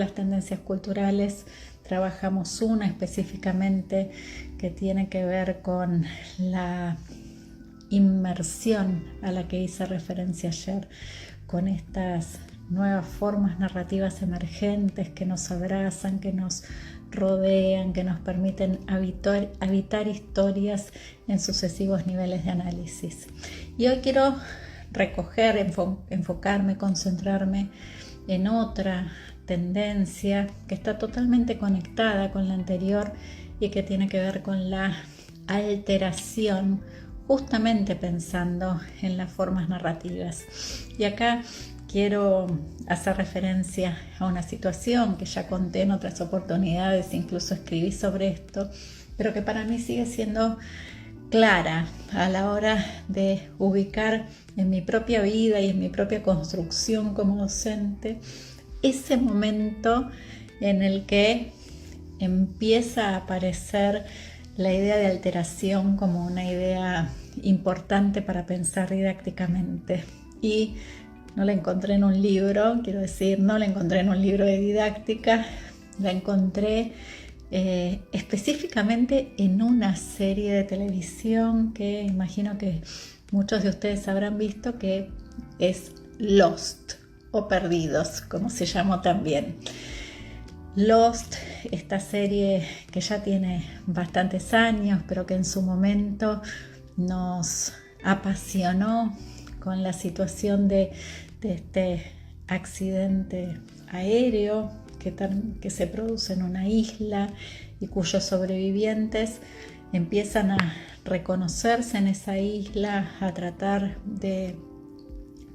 las tendencias culturales, trabajamos una específicamente que tiene que ver con la inmersión a la que hice referencia ayer, con estas nuevas formas narrativas emergentes que nos abrazan, que nos rodean, que nos permiten habitar historias en sucesivos niveles de análisis. Y hoy quiero recoger, enfocarme, concentrarme en otra tendencia que está totalmente conectada con la anterior y que tiene que ver con la alteración, justamente pensando en las formas narrativas. Y acá quiero hacer referencia a una situación que ya conté en otras oportunidades, incluso escribí sobre esto, pero que para mí sigue siendo clara a la hora de ubicar en mi propia vida y en mi propia construcción como docente ese momento en el que empieza a aparecer la idea de alteración como una idea importante para pensar didácticamente. Y no la encontré en un libro, quiero decir, no la encontré en un libro de didáctica, la encontré específicamente en una serie de televisión que imagino que muchos de ustedes habrán visto, que es Lost o Perdidos, como se llamó también. Lost, esta serie que ya tiene bastantes años, pero que en su momento nos apasionó con la situación de este accidente aéreo que se produce en una isla y cuyos sobrevivientes empiezan a reconocerse en esa isla, a tratar de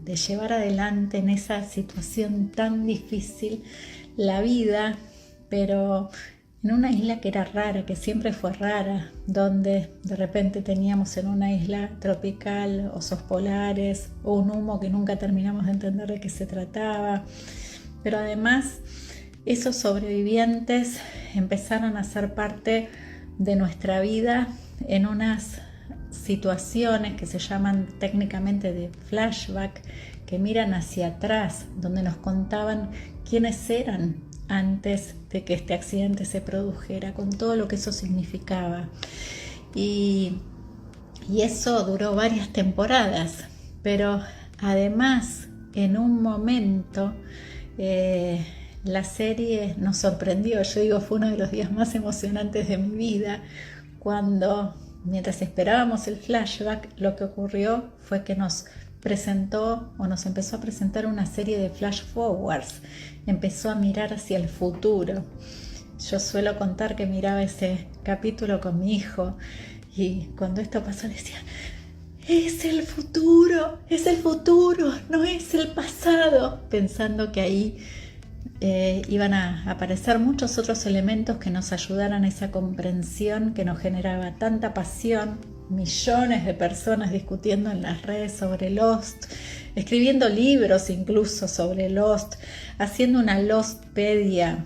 llevar adelante en esa situación tan difícil la vida, pero en una isla que era rara, que siempre fue rara, donde de repente teníamos en una isla tropical osos polares o un humo que nunca terminamos de entender de qué se trataba. Pero además esos sobrevivientes empezaron a ser parte de nuestra vida en unas situaciones que se llaman técnicamente de flashback, que miran hacia atrás, donde nos contaban quiénes eran antes de que este accidente se produjera, con todo lo que eso significaba. Y eso duró varias temporadas, pero además en un momento la serie nos sorprendió. Yo digo, fue uno de los días más emocionantes de mi vida, cuando mientras esperábamos el flashback, lo que ocurrió fue que nos empezó a presentar una serie de flash forwards, empezó a mirar hacia el futuro. Yo suelo contar que miraba ese capítulo con mi hijo y cuando esto pasó decía, es el futuro, no es el pasado, pensando que ahí iban a aparecer muchos otros elementos que nos ayudaran a esa comprensión que nos generaba tanta pasión. Millones de personas discutiendo en las redes sobre Lost, escribiendo libros incluso sobre Lost, haciendo una Lostpedia,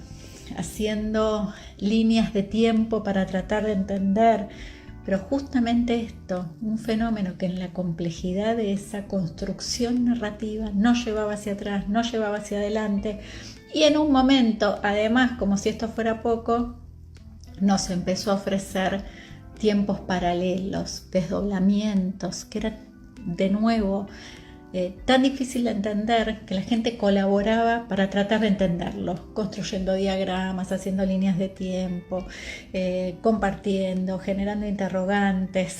haciendo líneas de tiempo para tratar de entender. Pero justamente esto, un fenómeno que en la complejidad de esa construcción narrativa no llevaba hacia atrás, no llevaba hacia adelante, y en un momento, además, como si esto fuera poco, nos empezó a ofrecer tiempos paralelos, desdoblamientos, que era de nuevo tan difícil de entender que la gente colaboraba para tratar de entenderlo, construyendo diagramas, haciendo líneas de tiempo, compartiendo, generando interrogantes.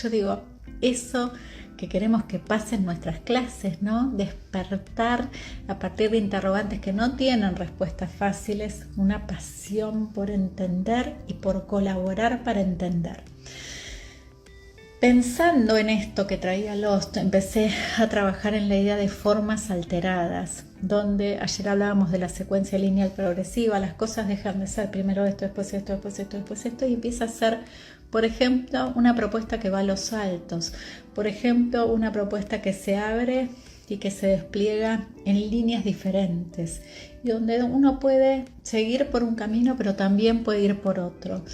Yo digo, eso que queremos que pase en nuestras clases, ¿no? Despertar a partir de interrogantes que no tienen respuestas fáciles, una pasión por entender y por colaborar para entender. Pensando en esto que traía Lost, empecé a trabajar en la idea de formas alteradas, donde ayer hablábamos de la secuencia lineal progresiva, las cosas dejan de ser primero esto, después esto, después esto, después esto, y empieza a ser, por ejemplo, una propuesta que va a los saltos, por ejemplo, una propuesta que se abre y que se despliega en líneas diferentes, y donde uno puede seguir por un camino, pero también puede ir por otro.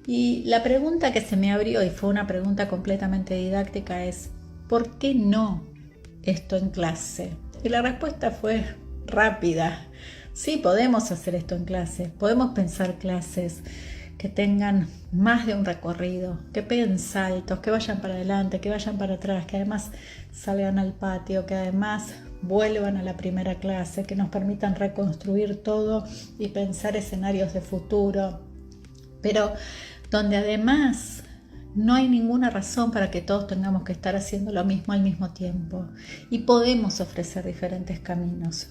Y la pregunta que se me abrió, y fue una pregunta completamente didáctica, es ¿por qué no esto en clase? Y la respuesta fue rápida, Sí, podemos hacer esto en clase, podemos pensar clases que tengan más de un recorrido, que peguen saltos, que vayan para adelante, que vayan para atrás, que además salgan al patio, que además vuelvan a la primera clase, que nos permitan reconstruir todo y pensar escenarios de futuro, pero donde además no hay ninguna razón para que todos tengamos que estar haciendo lo mismo al mismo tiempo y podemos ofrecer diferentes caminos.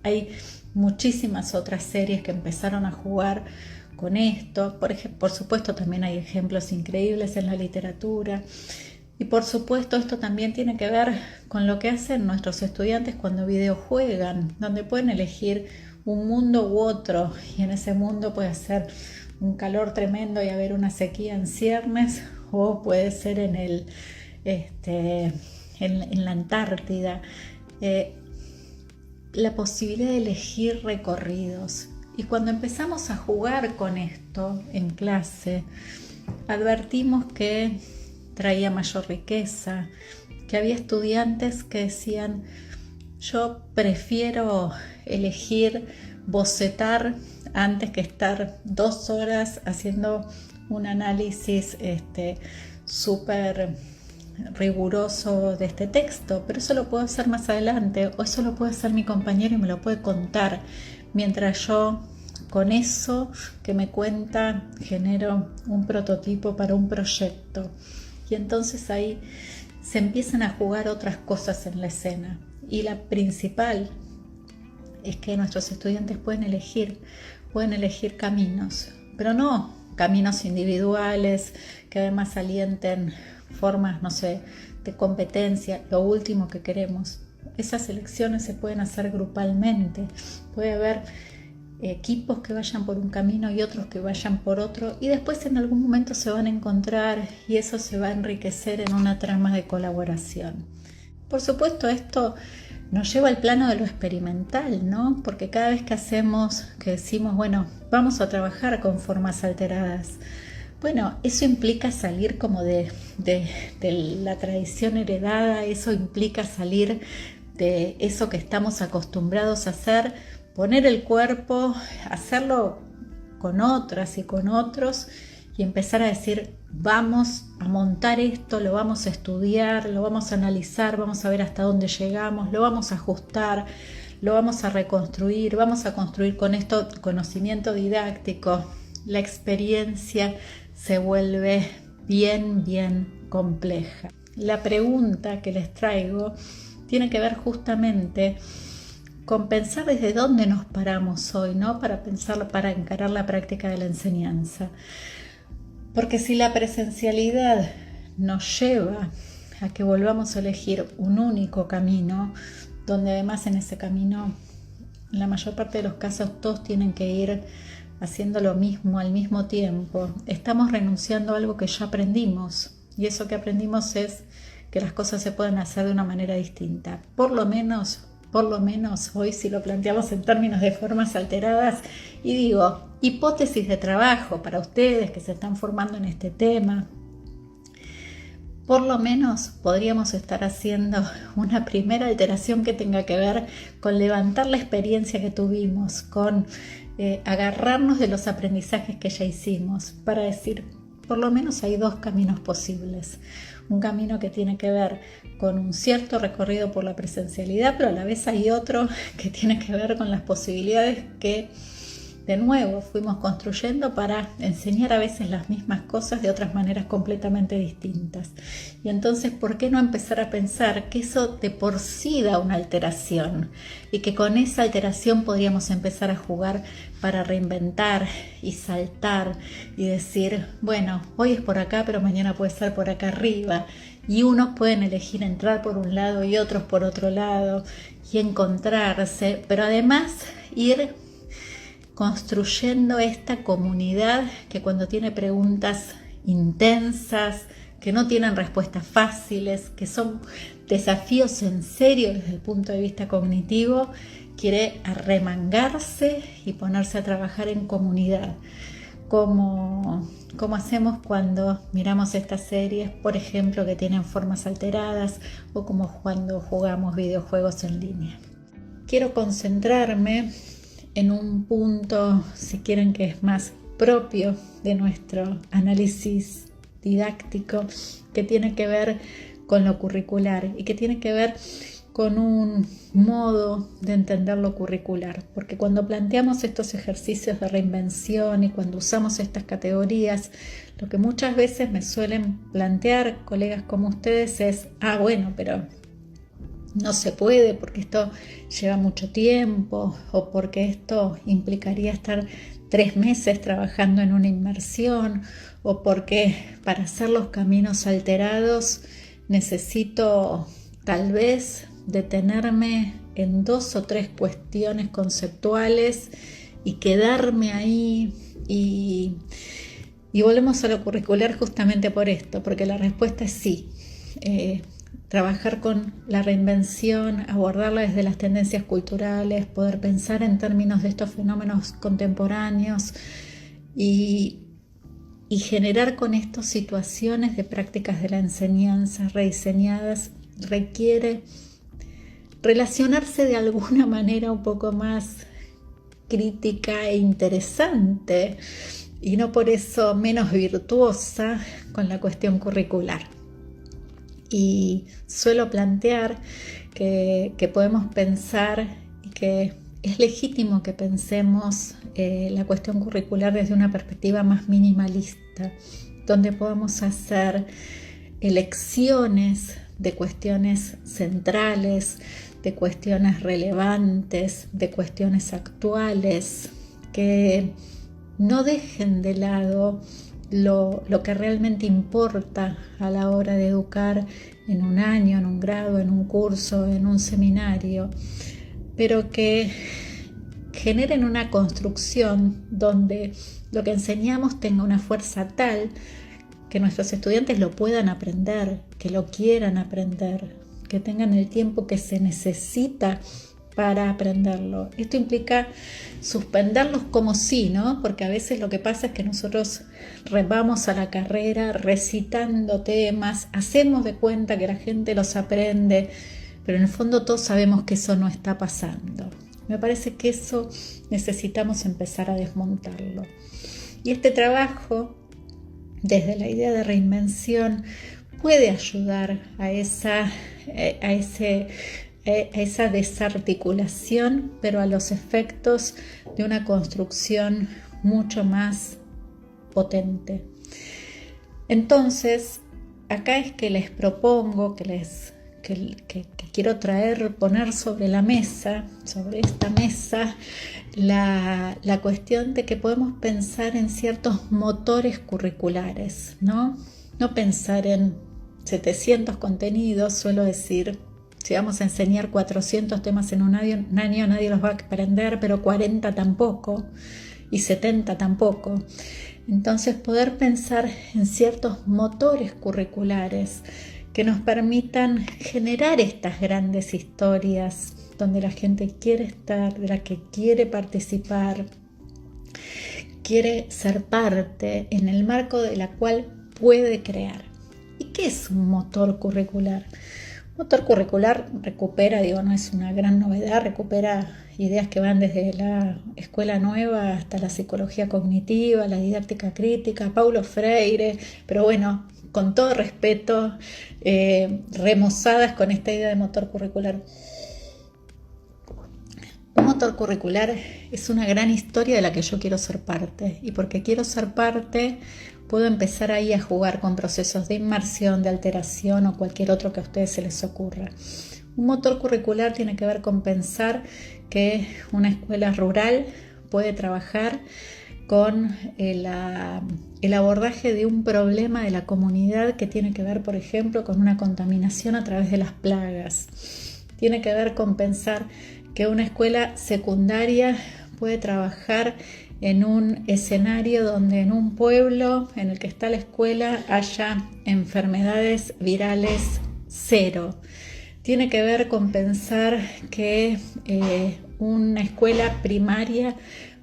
Hay muchísimas otras series que empezaron a jugar con esto. Por supuesto, también hay ejemplos increíbles en la literatura. Y por supuesto, esto también tiene que ver con lo que hacen nuestros estudiantes cuando videojuegan, donde pueden elegir un mundo u otro, y en ese mundo puede ser un calor tremendo y haber una sequía en ciernes, o puede ser en la Antártida. La posibilidad de elegir recorridos. Y cuando empezamos a jugar con esto en clase, advertimos que traía mayor riqueza, que había estudiantes que decían: yo prefiero elegir bocetar antes que estar 2 horas haciendo un análisis súper riguroso de este texto, pero eso lo puedo hacer más adelante, o eso lo puede hacer mi compañero y me lo puede contar, mientras yo con eso que me cuenta genero un prototipo para un proyecto. Y entonces ahí se empiezan a jugar otras cosas en la escena, y la principal es que nuestros estudiantes pueden elegir caminos, pero no caminos individuales que además alienten formas, no sé, de competencia, lo último que queremos. Esas elecciones se pueden hacer grupalmente, puede haber equipos que vayan por un camino y otros que vayan por otro, y después en algún momento se van a encontrar y eso se va a enriquecer en una trama de colaboración. Por supuesto, esto nos lleva al plano de lo experimental, ¿no? Porque cada vez que decimos, bueno, vamos a trabajar con formas alteradas, bueno, eso implica salir como de la tradición heredada, eso implica salir de eso que estamos acostumbrados a hacer, poner el cuerpo, hacerlo con otras y con otros, y empezar a decir: vamos a montar esto, lo vamos a estudiar, lo vamos a analizar, vamos a ver hasta dónde llegamos, lo vamos a ajustar, lo vamos a reconstruir, vamos a construir con esto conocimiento didáctico. La experiencia se vuelve bien compleja. La pregunta que les traigo tiene que ver justamente con pensar desde dónde nos paramos hoy, ¿no? Para encarar la práctica de la enseñanza. Porque si la presencialidad nos lleva a que volvamos a elegir un único camino, donde además en ese camino, en la mayor parte de los casos, todos tienen que ir haciendo lo mismo al mismo tiempo, estamos renunciando a algo que ya aprendimos, y eso que aprendimos es que las cosas se pueden hacer de una manera distinta. Por lo menos hoy, si lo planteamos en términos de formas alteradas, y digo, hipótesis de trabajo para ustedes que se están formando en este tema, por lo menos podríamos estar haciendo una primera alteración que tenga que ver con levantar la experiencia que tuvimos, con agarrarnos de los aprendizajes que ya hicimos, para decir, por lo menos hay 2 caminos posibles. Un camino que tiene que ver con un cierto recorrido por la presencialidad, pero a la vez hay otro que tiene que ver con las posibilidades que, de nuevo, fuimos construyendo para enseñar a veces las mismas cosas de otras maneras completamente distintas. Y entonces, ¿por qué no empezar a pensar que eso de por sí da una alteración? Y que con esa alteración podríamos empezar a jugar para reinventar y saltar y decir, bueno, hoy es por acá, pero mañana puede ser por acá arriba. Y unos pueden elegir entrar por un lado y otros por otro lado y encontrarse, pero además ir construyendo esta comunidad que cuando tiene preguntas intensas, que no tienen respuestas fáciles, que son desafíos en serio desde el punto de vista cognitivo, quiere arremangarse y ponerse a trabajar en comunidad, como hacemos cuando miramos estas series, por ejemplo, que tienen formas alteradas, o como cuando jugamos videojuegos en línea. Quiero concentrarme en un punto, si quieren, que es más propio de nuestro análisis didáctico, que tiene que ver con lo curricular y que tiene que ver con un modo de entender lo curricular, porque cuando planteamos estos ejercicios de reinvención y cuando usamos estas categorías, lo que muchas veces me suelen plantear colegas como ustedes es, bueno, pero no se puede porque esto lleva mucho tiempo o porque esto implicaría estar 3 meses trabajando en una inmersión o porque para hacer los caminos alterados necesito tal vez detenerme en 2 o 3 cuestiones conceptuales y quedarme ahí y volvemos a lo curricular justamente por esto, porque la respuesta es sí. Trabajar con la reinvención, abordarla desde las tendencias culturales, poder pensar en términos de estos fenómenos contemporáneos y generar con esto situaciones de prácticas de la enseñanza rediseñadas requiere relacionarse de alguna manera un poco más crítica e interesante y no por eso menos virtuosa con la cuestión curricular. Y suelo plantear que podemos pensar y que es legítimo que pensemos la cuestión curricular desde una perspectiva más minimalista, donde podamos hacer elecciones de cuestiones centrales, de cuestiones relevantes, de cuestiones actuales, que no dejen de lado lo que realmente importa a la hora de educar en un año, en un grado, en un curso, en un seminario, pero que generen una construcción donde lo que enseñamos tenga una fuerza tal que nuestros estudiantes lo puedan aprender, que lo quieran aprender, que tengan el tiempo que se necesita para aprenderlo. Esto implica suspenderlos como sí, ¿no? Porque a veces lo que pasa es que nosotros vamos a la carrera recitando temas, hacemos de cuenta que la gente los aprende, pero en el fondo todos sabemos que eso no está pasando. Me parece que eso necesitamos empezar a desmontarlo. Y este trabajo, desde la idea de reinvención, puede ayudar a esa desarticulación, pero a los efectos de una construcción mucho más potente. Entonces, acá es que les propongo, que quiero poner sobre la mesa, sobre esta mesa, la cuestión de que podemos pensar en ciertos motores curriculares, ¿no? No pensar en 700 contenidos, suelo decir, si vamos a enseñar 400 temas en un año nadie los va a aprender, pero 40 tampoco y 70 tampoco. Entonces poder pensar en ciertos motores curriculares que nos permitan generar estas grandes historias donde la gente quiere estar, de la que quiere participar, quiere ser parte, en el marco de la cual puede crear. ¿Y qué es un motor curricular? Motor curricular recupera, no es una gran novedad, recupera ideas que van desde la escuela nueva hasta la psicología cognitiva, la didáctica crítica, Paulo Freire, pero bueno, con todo respeto, remozadas con esta idea de motor curricular. Un motor curricular es una gran historia de la que yo quiero ser parte, y porque quiero ser parte puedo empezar ahí a jugar con procesos de inmersión, de alteración o cualquier otro que a ustedes se les ocurra. Un motor curricular tiene que ver con pensar que una escuela rural puede trabajar con el abordaje de un problema de la comunidad que tiene que ver, por ejemplo, con una contaminación a través de las plagas. Tiene que ver con pensar que una escuela secundaria puede trabajar en un escenario donde en un pueblo en el que está la escuela haya enfermedades virales cero. Tiene que ver con pensar que una escuela primaria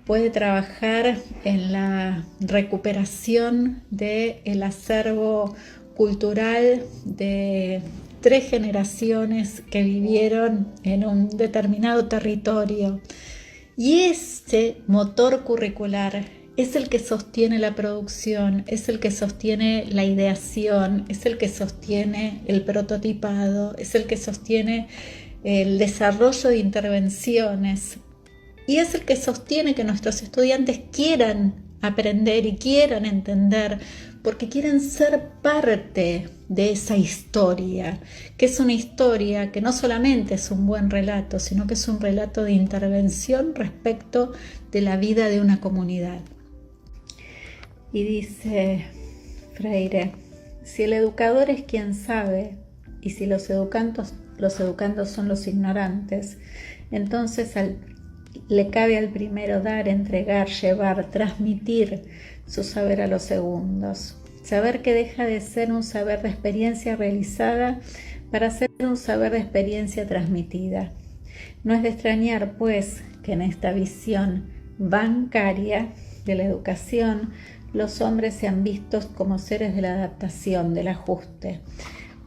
puede trabajar en la recuperación del acervo cultural de 3 generaciones que vivieron en un determinado territorio. Y ese motor curricular es el que sostiene la producción, es el que sostiene la ideación, es el que sostiene el prototipado, es el que sostiene el desarrollo de intervenciones y es el que sostiene que nuestros estudiantes quieran aprender y quieran entender porque quieren ser parte de esa historia, que es una historia que no solamente es un buen relato, sino que es un relato de intervención respecto de la vida de una comunidad. Y dice Freire, si el educador es quien sabe y si los educandos son los ignorantes, entonces le cabe al primero dar, entregar, llevar, transmitir su saber a los segundos. Saber que deja de ser un saber de experiencia realizada para ser un saber de experiencia transmitida. No es de extrañar, pues, que en esta visión bancaria de la educación, los hombres sean vistos como seres de la adaptación, del ajuste.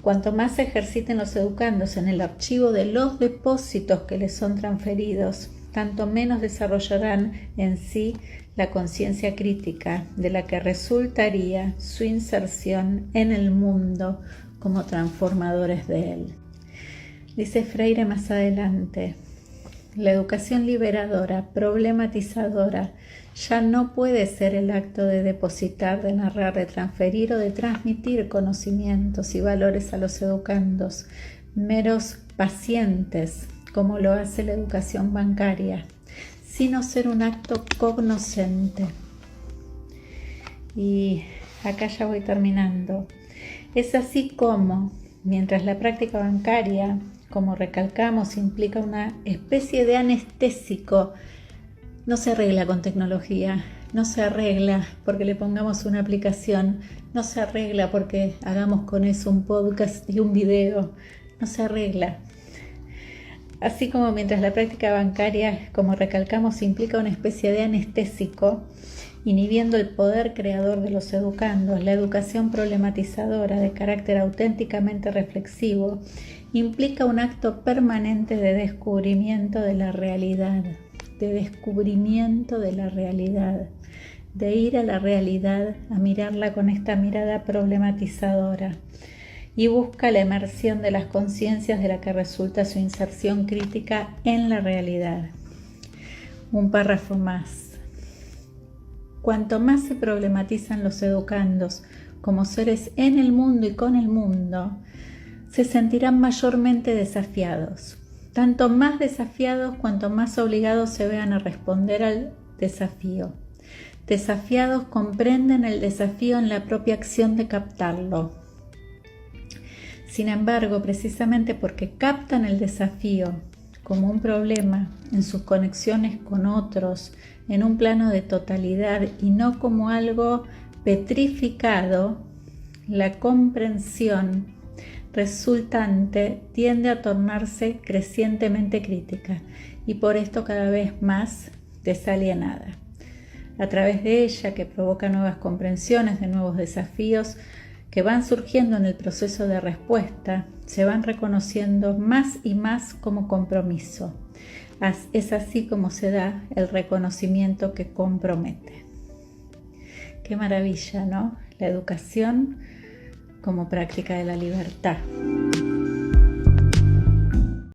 Cuanto más se ejerciten los educandos en el archivo de los depósitos que les son transferidos, tanto menos desarrollarán en sí la conciencia crítica de la que resultaría su inserción en el mundo como transformadores de él. Dice Freire más adelante, la educación liberadora, problematizadora, ya no puede ser el acto de depositar, de narrar, de transferir o de transmitir conocimientos y valores a los educandos, meros pacientes, como lo hace la educación bancaria, sino ser un acto cognoscente. Y acá ya voy terminando. Es así como, mientras la práctica bancaria, como recalcamos, implica una especie de anestésico, no se arregla con tecnología, no se arregla porque le pongamos una aplicación, no se arregla porque hagamos con eso un podcast y un video, no se arregla. Así como mientras la práctica bancaria, como recalcamos, implica una especie de anestésico, inhibiendo el poder creador de los educandos, la educación problematizadora de carácter auténticamente reflexivo implica un acto permanente de descubrimiento de la realidad, de ir a la realidad, a mirarla con esta mirada problematizadora, y busca la emersión de las conciencias de la que resulta su inserción crítica en la realidad. Un párrafo más. Cuanto más se problematizan los educandos como seres en el mundo y con el mundo, se sentirán mayormente desafiados. Tanto más desafiados cuanto más obligados se vean a responder al desafío. Desafiados comprenden el desafío en la propia acción de captarlo. Sin embargo, precisamente porque captan el desafío como un problema en sus conexiones con otros, en un plano de totalidad y no como algo petrificado, la comprensión resultante tiende a tornarse crecientemente crítica y por esto cada vez más desalienada. A través de ella, que provoca nuevas comprensiones de nuevos desafíos, que van surgiendo en el proceso de respuesta, se van reconociendo más y más como compromiso. Es así como se da el reconocimiento que compromete. Qué maravilla, ¿no? La educación como práctica de la libertad.